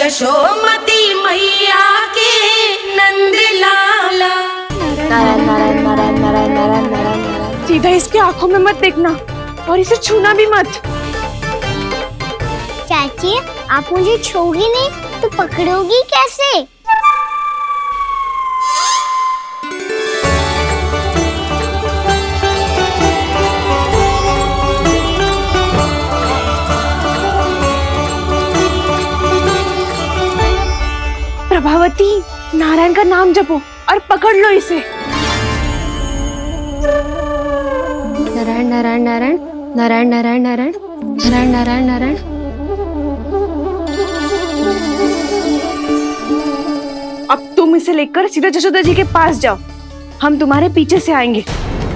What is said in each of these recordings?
यशोमती मैया के नंद लाला। नारायण नारायण नारायण नारायण नारायण नारायण। सीधा इसके आंखों में मत देखना और इसे छूना भी मत। चाची, आप मुझे छोड़ोगी नहीं तो पकड़ोगी कैसे? प्रभावती, नारायण का नाम जपो और पकड़ लो इसे। नारायण नारायण नारायण नारायण नारायण नारायण नारायण नारायण नारायण। अब तुम इसे लेकर सीधा जशोदा जी के पास जाओ, हम तुम्हारे पीछे से आएंगे।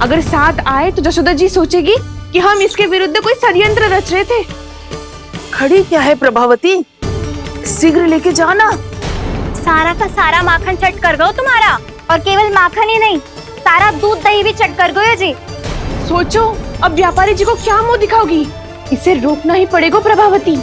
अगर साथ आए तो जशोदा जी सोचेगी कि हम इसके विरुद्ध कोई षड्यंत्र रच रहे थे। खड़ी क्या है प्रभावती, शीघ्र लेके जाना। सारा का सारा माखन चट कर गयो तुम्हारा, और केवल माखन ही नहीं, सारा दूध दही भी चट कर गयो जी। सोचो अब व्यापारी जी को क्या मुंह दिखाओगी। इसे रोकना ही पड़ेगा प्रभावती।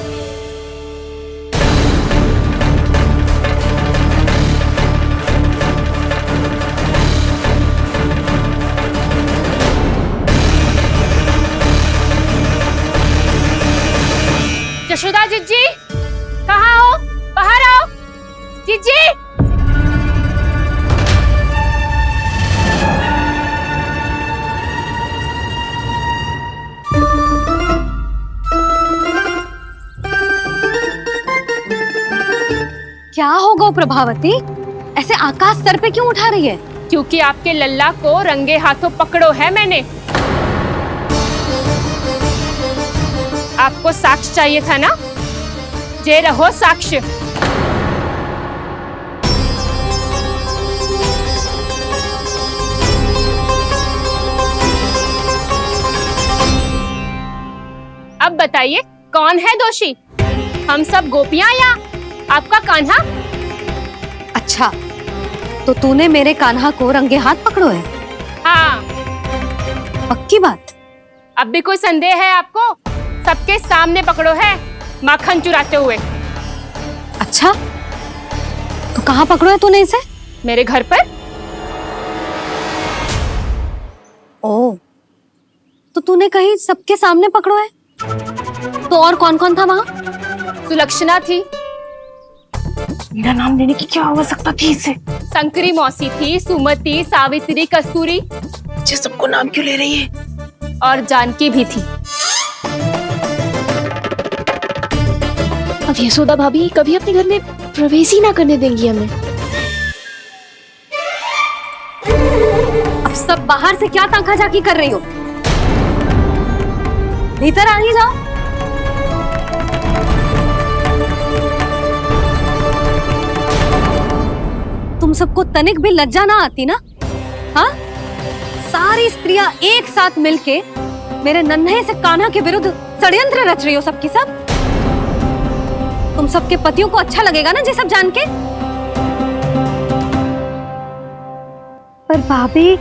यशोदा जीजी, कहाँ हो? बाहर आओ जीजी। क्या हो गो प्रभावती, ऐसे आकाश सर पे क्यों उठा रही है? क्योंकि आपके लल्ला को रंगे हाथों पकड़ो है मैंने। आपको साक्ष्य चाहिए था ना, जे रहो साक्ष्य। अब बताइए कौन है दोषी, हम सब गोपियां या आपका कान्हा? अच्छा, तो तूने मेरे कान्हा को रंगे हाथ पकड़ो है? हाँ। पक्की बात? अब भी कोई संदेह है आपको? सबके सामने पकड़ो है, माखन चुराते हुए। अच्छा, तो कहाँ पकड़ो है तूने इसे? मेरे घर पर। ओ, तो तूने कहीं सबके सामने पकड़ो है? तो और कौन कौन था वहाँ? सुलक्षणा थी। मेरा नाम लेने की क्या आवश्यकता थी इसे? संकरी मौसी थी, सुमति, सावित्री, कस्तूरी। ये सबको नाम क्यों ले रही है? और जानकी भी थी। अब यशोदा भाभी कभी अपने घर में प्रवेश ही ना करने देंगी हमें। अब सब बाहर से क्या ताका झाकी कर रही हो? भीतर आ ही जाओ। तुम सबको तनिक भी लज्जा ना आती ना? हाँ, सारी स्त्रियां एक साथ मिलके मेरे नन्हे से कान्हा के विरुद्ध षड्यंत्र रच रही हो सबकी सब। तुम सबके पतियों को अच्छा लगेगा ना ये सब जान के? पर भाभी,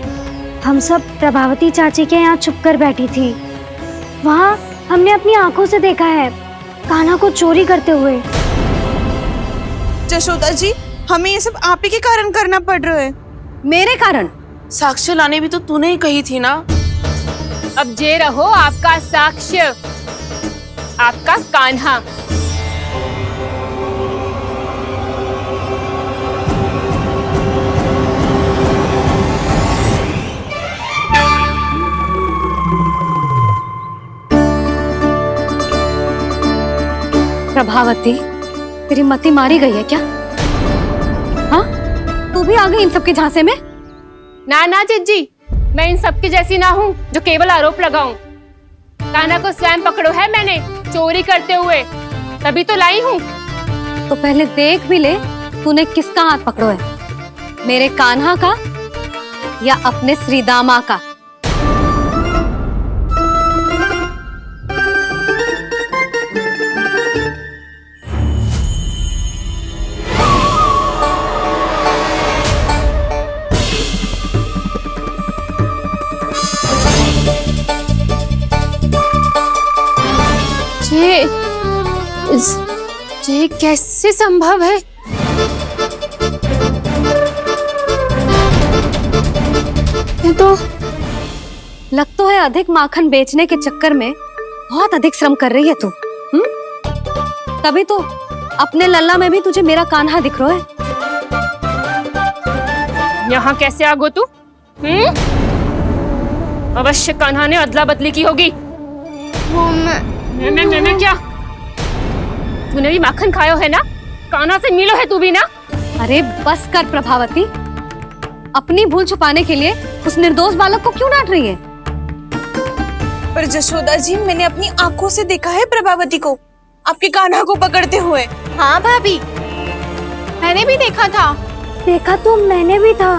हम सब प्रभावती चाची के यहाँ छुप कर बैठी थी। वहाँ हमने अपनी आंखों से देखा है कान्हा को चोरी करते हुए। जशोदा जी, हमें ये सब आप ही के कारण करना पड़ रहा है। मेरे कारण? साक्ष्य लाने भी तो तूने ही कही थी ना। अब जे रहो आपका साक्ष्य, आपका कान्हा। प्रभावती, तेरी मति मारी गई है क्या? हाँ, तू भी आ गई इन सबके झांसे में? ना ना जिज्जी, मैं इन सबकी जैसी ना हूँ जो केवल आरोप लगाऊं। कान्हा को स्वयं पकड़ो है मैंने चोरी करते हुए, तभी तो लाई हूँ। तो पहले देख भी ले तूने किसका हाथ पकड़ो है, मेरे कान्हा का या अपने श्रीदामा का? जे कैसे संभव है? ये तो लग तो है अधिक माखन बेचने के चक्कर में बहुत अधिक श्रम कर रही है तू। तभी तो अपने लल्ला में भी तुझे मेरा कान्हा दिख रहा है। यहाँ कैसे आ गो तू? अवश्य कान्हा ने अदला बदली की होगी। वो मैं क्या? तूने भी माखन खायो है ना? कान्हा से मिलो है तू भी ना? अरे बस कर प्रभावती, अपनी भूल छुपाने के लिए उस निर्दोष बालक को क्यों डांट रही है? पर जशोदा जी, मैंने अपनी आंखों से देखा है प्रभावती को आपके कान्हा को पकड़ते हुए। हाँ भाभी, मैंने भी देखा था। देखा तो मैंने भी था।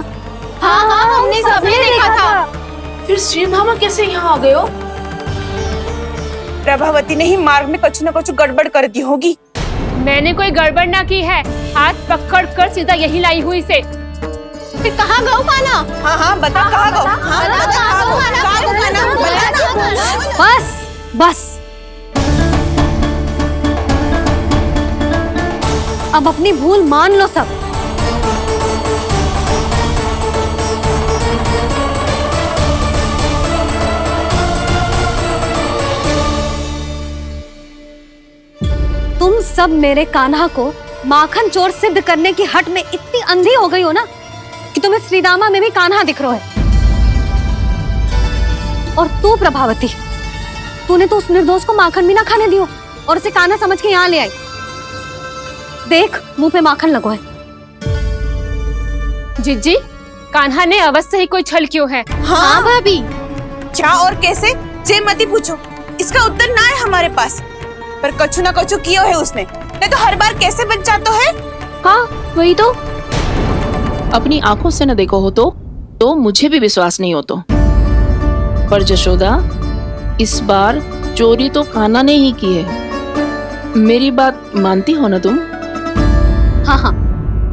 हाँ हाँ, हमने सबने देखा था। फिर श्रीधामा कैसे यहाँ आ गए हो? प्रभावती ने ही मार्ग में कुछ न कुछ गड़बड़ कर दी होगी। मैंने कोई गड़बड़ ना की है, हाथ पकड़ कर सीधा यही लाई हुई से। फिर कहाँ गौ कान्हा? हाँ बता कहाँ गो? हाँ बता कहाँ गो? कहाँ गो कान्हा? बता ना। बस बस, अब अपनी भूल मान लो सब। तुम सब मेरे कान्हा को माखन चोर सिद्ध करने की हट में इतनी अंधी हो गई हो ना कि तुम्हें श्रीदामा में भी कान्हा दिख रहा है। और तू प्रभावती, तूने तो उस निर्दोष को माखन भी ना खाने दियो और उसे कान्हा समझ के यहाँ ले आई। देख, मुंह पे माखन लगो है। जिज्जी, कान्हा ने अवश्य ही कोई छल क्यों है। हाँ भाभी, क्या और कैसे? जे मती पूछो, इसका उत्तर ना है हमारे पास। पर कछु ना कछु कियो है उसने, नहीं तो हर बार कैसे बच जाता है। हाँ वही तो। अपनी आंखों से न देखो हो तो मुझे भी विश्वास नहीं हो तो। पर जशोदा, इस बार चोरी तो कान्हा ने ही की है। मेरी बात मानती हो ना तुम? हाँ,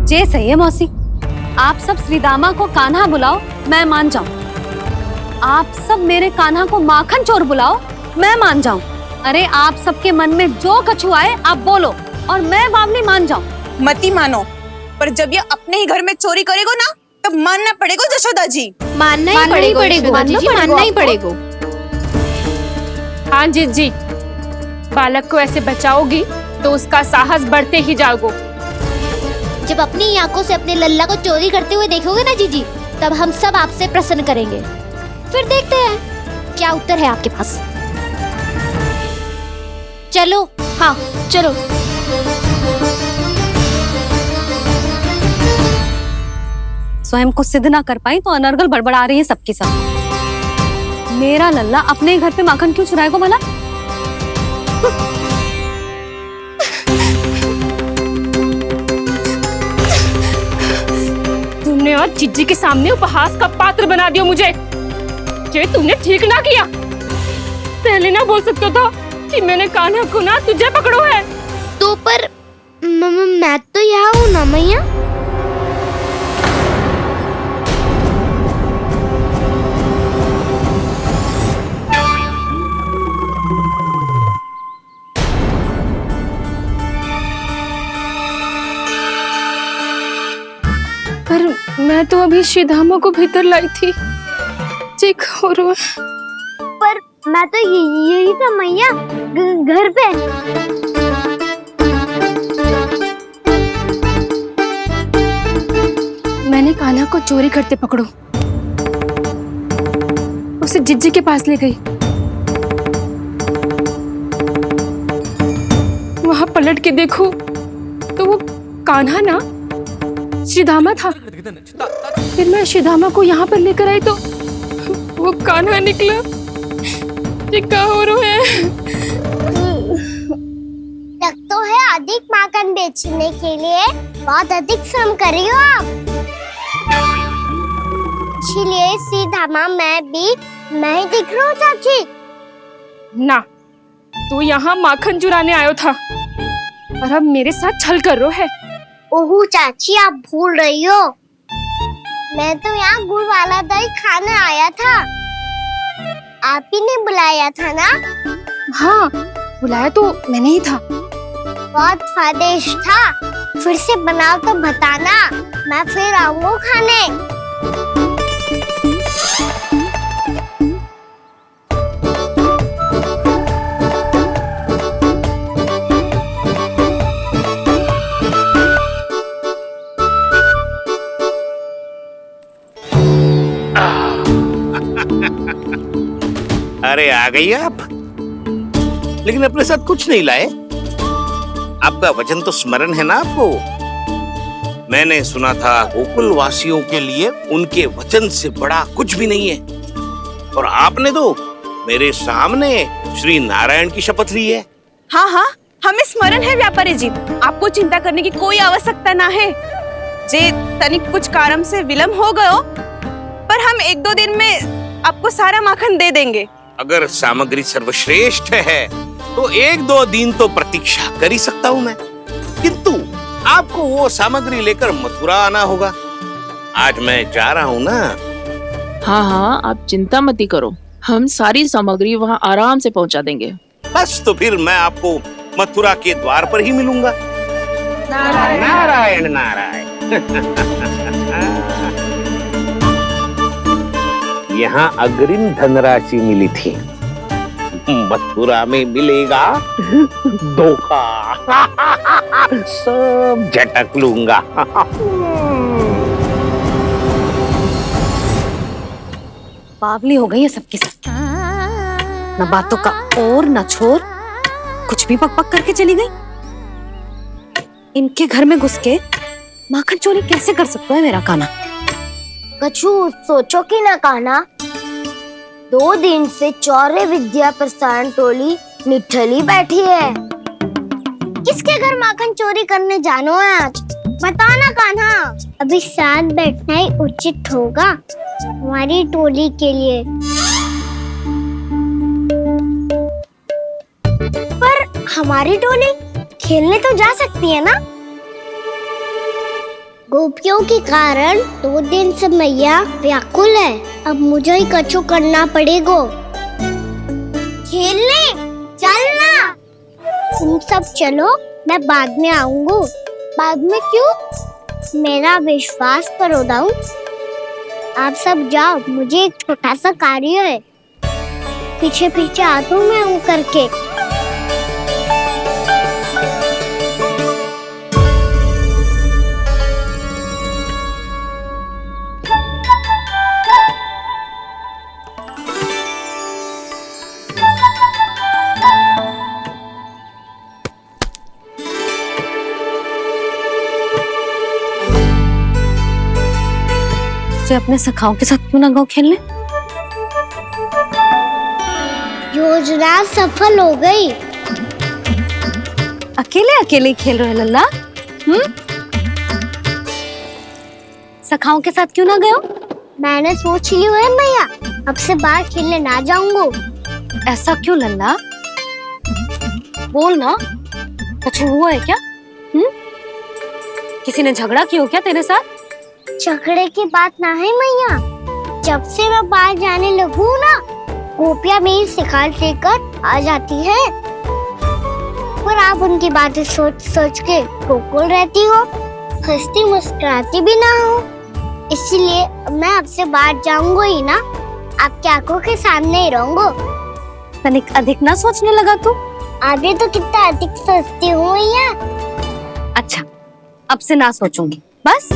जे सही है मौसी। आप सब श्रीदामा को कान्हा बुलाओ, मैं मान जाऊं। आप सब मेरे कान्हा को माखन चोर बुलाओ, मैं मान जाऊं। अरे आप सबके मन में जो कछु आए आप बोलो और मैं बावली मान जाऊं। मती मानो, पर जब ये अपने ही घर में चोरी करेगो ना, तब मानना पड़ेगा जशोदा जी। मानना ही पड़ेगा जी, मानना ही पड़ेगा। हाँ जिज्जी, बालक को ऐसे बचाओगी तो उसका साहस बढ़ते ही जाओगे। जब अपनी आंखों से अपने लल्ला को चोरी करते हुए देखोगे ना जीजी, तब हम सब आपसे प्रसन्न करेंगे। फिर देखते हैं क्या उत्तर है आपके पास। चलो। हाँ चलो। स्वयं को सिद्ध ना कर पाई तो अनर्गल बड़बड़ा रही है सबके साथ। मेरा लल्ला अपने ही घर पे माखन क्यों चुराएगा भला? तुमने आज जिज्जी के सामने उपहास का पात्र बना दिया मुझे। ये तुमने ठीक ना किया। पहले ना बोल सकता था कि मैंने कान्हा को ना तुझे पकड़ो है। तो पर मैं तो यहाँ हूँ ना मैया। पर मैं तो अभी श्रीधामा को भीतर लाई थी। चेक हो रहा है। पर मैं तो यही था मैया, घर पे। मैंने कान्हा को चोरी करते पकड़ो, उसे जिज्जी के पास ले गई। वहां पलट के देखो तो वो कान्हा ना श्रीधामा था। फिर मैं श्रीधामा को यहाँ पर लेकर आई तो वो कान्हा निकला। क्या हो रहा है? लग तो है अधिक माखन बेचने के लिए बहुत अधिक श्रम कर रही हो आप। इसलिए सीधामा मैं ही दिख रहा हूँ चाची। ना, तू यहाँ माखन चुराने आयो था और अब मेरे साथ छल कर रो है। ओह चाची, आप भूल रही हो, मैं तो यहाँ गुड़ वाला दही खाने आया था। आप ही ने बुलाया था ना? हाँ, बुलाया तो मैंने ही था। बहुत स्वादिष्ट था। फिर से बनाओ तो बताना, मैं फिर आऊंगा खाने। अरे आ गई आप, लेकिन अपने साथ कुछ नहीं लाए। आपका वचन तो स्मरण है ना आपको? मैंने सुना था गोकुल वासियों के लिए उनके वचन से बड़ा कुछ भी नहीं है, और आपने तो मेरे सामने श्री नारायण की शपथ ली है। हाँ हाँ, हमें स्मरण है व्यापारी जी, आपको चिंता करने की कोई आवश्यकता ना है। जे तनिक कुछ कारण से विलंब हो गयो, पर हम 1-2 दिन में आपको सारा माखन दे देंगे। अगर सामग्री सर्वश्रेष्ठ है तो 1-2 दिन तो प्रतीक्षा कर ही सकता हूँ मैं, किंतु आपको वो सामग्री लेकर मथुरा आना होगा। आज मैं जा रहा हूँ ना। हाँ हाँ, आप चिंता मत ही करो, हम सारी सामग्री वहाँ आराम से पहुँचा देंगे। बस तो फिर मैं आपको मथुरा के द्वार पर ही मिलूंगा। नारायण नारायण। यहाँ अग्रिम धनराशि मिली थी, मथुरा में मिलेगा धोखा। सब झटक लूंगा। बावली हो गई है सबकी सब, न बातों का और न छोर, कुछ भी पक पक करके चली गई। इनके घर में घुस के माखन चोरी कैसे कर सकता है मेरा काना? कछु सोचो कि ना कान्हा, 2 दिन से चौर्य विद्या प्रसारण टोली निठली बैठी है। किसके घर माखन चोरी करने जानो है आज? बताओ ना कान्हा। अभी साथ बैठना ही उचित होगा हमारी टोली के लिए। पर हमारी टोली खेलने तो जा सकती है ना? गोपियों के कारण 2 दिन से मैया व्याकुल है। अब मुझे ही कछु करना पड़ेगा। खेलने चलना। तुम सब चलो, मैं बाद में आऊंगा। बाद में क्यों? मेरा विश्वास करो दाऊ। आप सब जाओ, मुझे एक छोटा सा कार्य है। पीछे पीछे आता हूँ मैं हूँ करके। से अपने सखाओं के साथ क्यों ना गाँव खेलने? योजना सफल हो गई। अकेले अकेले ही खेल रहे लल्ला? सखाओं के साथ क्यों ना गए हो? मैंने सोच लिया है मैया, अब से बाहर खेलने ना जाऊंगा। ऐसा क्यों लल्ला? बोल ना, कुछ हुआ है क्या? किसी ने झगड़ा किया हो क्या तेरे साथ? झगड़े की बात ना है मैया। जब से मैं बाहर जाने लगू ना, गोपियां मेरी शिकायत लेकर आ जाती है, पर आप उनकी बातें सोच सोच के गोकुल रहती हो, हंसती मुस्कुराती भी ना हो। इसलिए मैं आपसे बाहर जाऊंगा ही ना, आपकी आंखों के सामने ही रहूंगा। तनिक अधिक ना सोचने लगा तू? आगे तो कितना अधिक सोचती हूँ मैया। अच्छा, अब से ना सोचूंगी बस।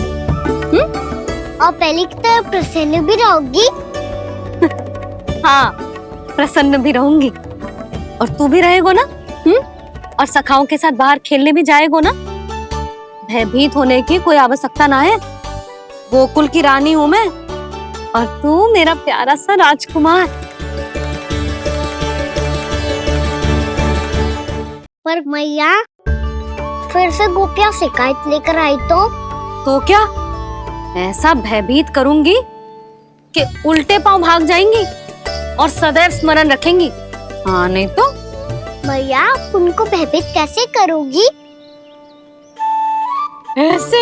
और पहले की तरह प्रसन्न भी रहोगी। हाँ, प्रसन्न भी रहूंगी, और तू भी रहेगा ना? और सखाओं के साथ बाहर खेलने भी जाएगा ना? भयभीत होने की कोई आवश्यकता ना है। गोकुल की रानी हूँ मैं, और तू मेरा प्यारा सा राजकुमार। पर मैया, फिर से गोपियां शिकायत लेकर आई तो क्या ऐसा भयभीत करूंगी कि उल्टे पांव भाग जाएंगी और सदैव स्मरण रखेंगी? हाँ नहीं तो? मैया, आप उनको भयभीत कैसे करोगी? ऐसे।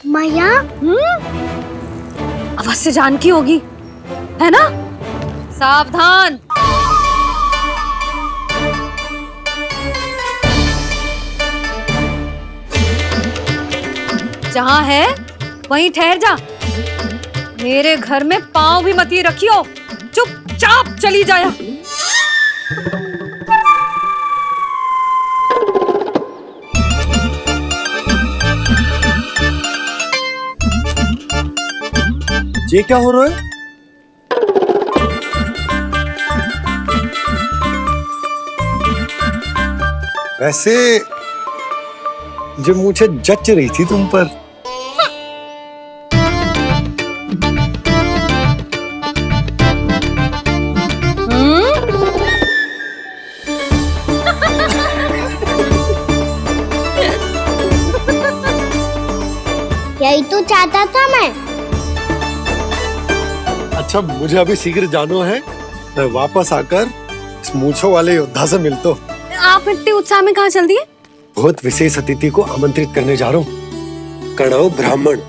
मैया, अवश्य से जानकी होगी, है ना? सावधान। जहां है वहीं ठहर जा। मेरे घर में पांव भी मत ही रखियो, चुपचाप चली जाया। ये क्या हो रहा है? वैसे जो मुझे जच रही थी तुम पर। यही तो चाहता था मैं। अच्छा, मुझे अभी शीघ्र जाना है। मैं वापस आकर इस मूंछों वाले योद्धा से मिलता हूँ। आप इतने उत्साह में कहाँ चल दिए? बहुत विशेष अतिथि को आमंत्रित करने जा रहा हूँ। कणव ब्राह्मण।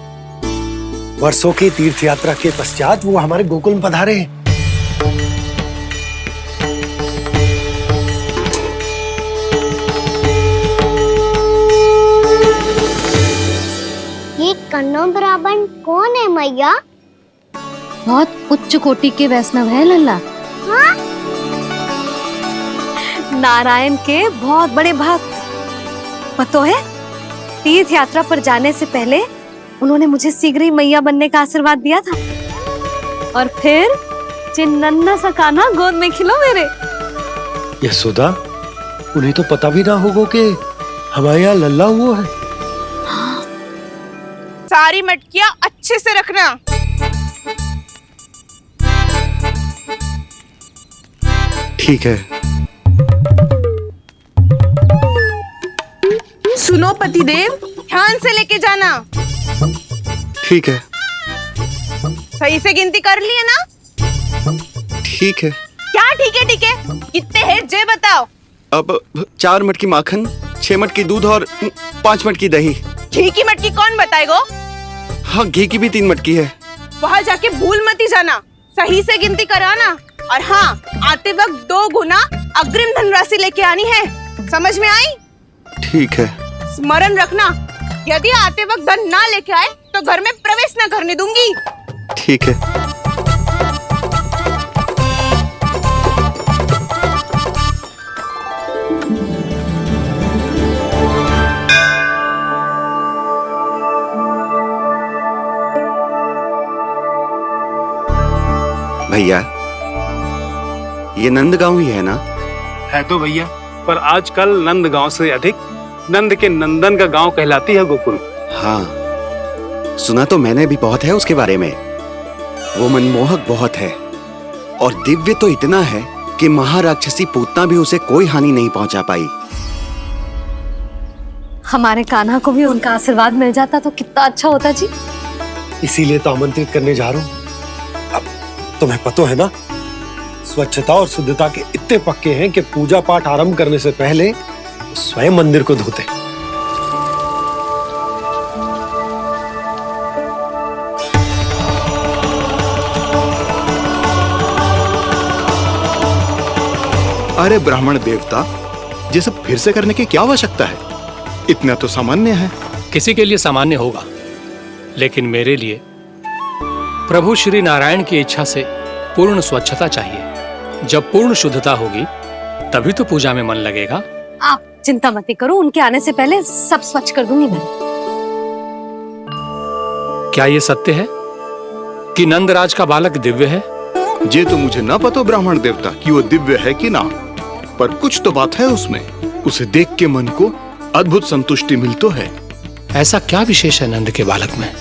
वर्षों की तीर्थ यात्रा के पश्चात वो हमारे गोकुल में पधारे हैं। ये कन्नौ ब्राह्मण कौन है मैया? बहुत उच्च कोटि के वैष्णव है लल्ला। हाँ? नारायण के बहुत बड़े भक्त। पता है, तीर्थ यात्रा पर जाने से पहले उन्होंने मुझे शीघ्र ही मैया बनने का आशीर्वाद दिया था। और फिर चिन्नन्ना सा कान्हा गोद में खिलो मेरे। यशोदा, उन्हें तो पता भी ना होगा कि हमारे यहाँ लल्ला हुआ है। सारी मटकियां अच्छे से रखना। ठीक है। सुनो पतिदेव, ध्यान से लेके जाना। ठीक है। सही से गिनती कर लिए ना? ठीक है। क्या ठीक है ठीक है? कितने हैं जे बताओ। अब 4 मटकी माखन, 6 मटकी दूध और 5 मटकी दही। घी की मटकी कौन बताएगा? हाँ, घी की भी 3 मटकी है। वहाँ जाके भूल मत जाना, सही से गिनती कराना। और हाँ, आते वक्त 2 गुना अग्रिम धनराशि लेके आनी है। समझ में आई? ठीक है। स्मरण रखना, यदि आते वक्त धन ना लेके आए तो घर में प्रवेश न करने दूंगी। ठीक है। भैया, ये नंदगांव ही है ना? है तो भैया, पर आजकल नंदगांव से अधिक नंद के नंदन का गांव कहलाती है गोकुल। हाँ, सुना तो मैंने भी बहुत है उसके बारे में। वो मनमोहक बहुत है और दिव्य तो इतना है कि महाराक्षसी पूतना भी उसे कोई हानि नहीं पहुंचा पाई। हमारे कान्हा को भी उनका आशीर्वाद मिल जाता तो कितना अच्छा होता जी। इसीलिए तो आमंत्रित करने जा रहा हूँ। अब तुम्हें पता है ना, स्वच्छता और शुद्धता के इतने पक्के हैं कि पूजा पाठ आरंभ करने से पहले स्वयं मंदिर को धोते। अरे ब्राह्मण देवता, ये सब फिर से करने की क्या आवश्यकता है? इतना तो सामान्य है। किसी के लिए सामान्य होगा, लेकिन मेरे लिए प्रभु श्री नारायण की इच्छा से पूर्ण स्वच्छता चाहिए। जब पूर्ण शुद्धता होगी तभी तो पूजा में मन लगेगा। आप चिंता मत करो, उनके आने से पहले सब स्वच्छ कर दूंगी मैं। क्या ये सत्य है कि नंदराज का बालक दिव्य है? ये तो मुझे ना पता ब्राह्मण देवता कि वो दिव्य है कि ना, पर कुछ तो बात है उसमें। उसे देख के मन को अद्भुत संतुष्टि मिल तो है। ऐसा क्या विशेष है नंद के बालक में?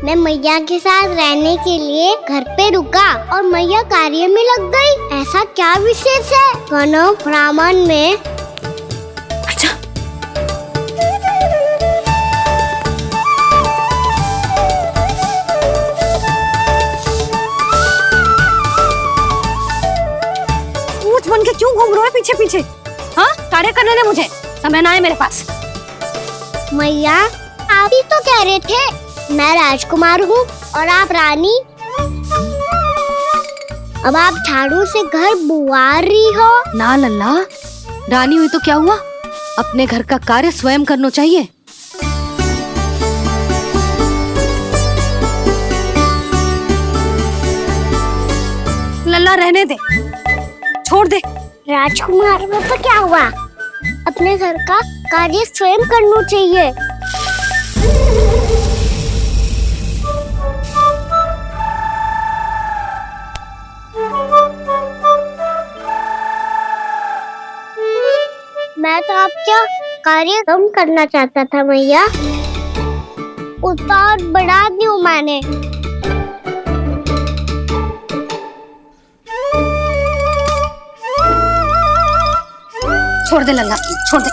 मैं मैया के साथ रहने के लिए घर पे रुका और मैया कार्य में लग गई। ऐसा क्या विशेष है कन्नौ ब्राह्मण में? अच्छा, ऊंच बन के क्यों घूम रहे हो कार्य करने दे मुझे, समय ना है मेरे पास। मैया आप ही तो कह रहे थे मैं राजकुमार हूँ और आप रानी। अब आप झाड़ू से घर बुआर रही हो। ना लल्ला, रानी हुई तो क्या हुआ, अपने घर का कार्य स्वयं करना चाहिए। लल्ला रहने दे, छोड़ दे। राजकुमार में तो क्या हुआ, अपने घर का कार्य स्वयं करना चाहिए। मैं तो आपका कार्य कम करना चाहता था मैया, उतना और बढ़ा दूं मैंने। छोड़ दे लल्ला, छोड़ दे।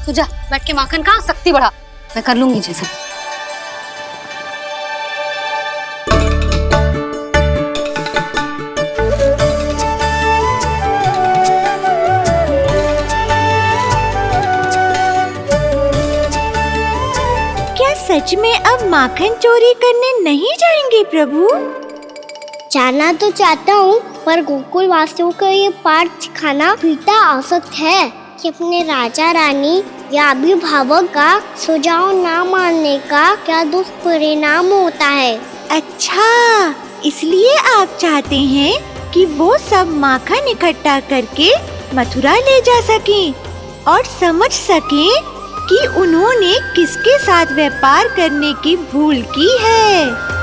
तू जा बैठ के माखन खा, शक्ति बढ़ा, मैं कर लूंगी जैसे। क्या सच में अब माखन चोरी करने नहीं जाएंगे प्रभु? जाना तो चाहता हूँ, पर गोकुल वासियों को ये पाठ सिखाना पिता आवश्यक है कि अपने राजा रानी या अभिभावक का सुझाव ना मानने का क्या दुष्परिणाम होता है। अच्छा, इसलिए आप चाहते हैं कि वो सब माखन इकट्ठा करके मथुरा ले जा सकें और समझ सकें कि उन्होंने किसके साथ व्यापार करने की भूल की है।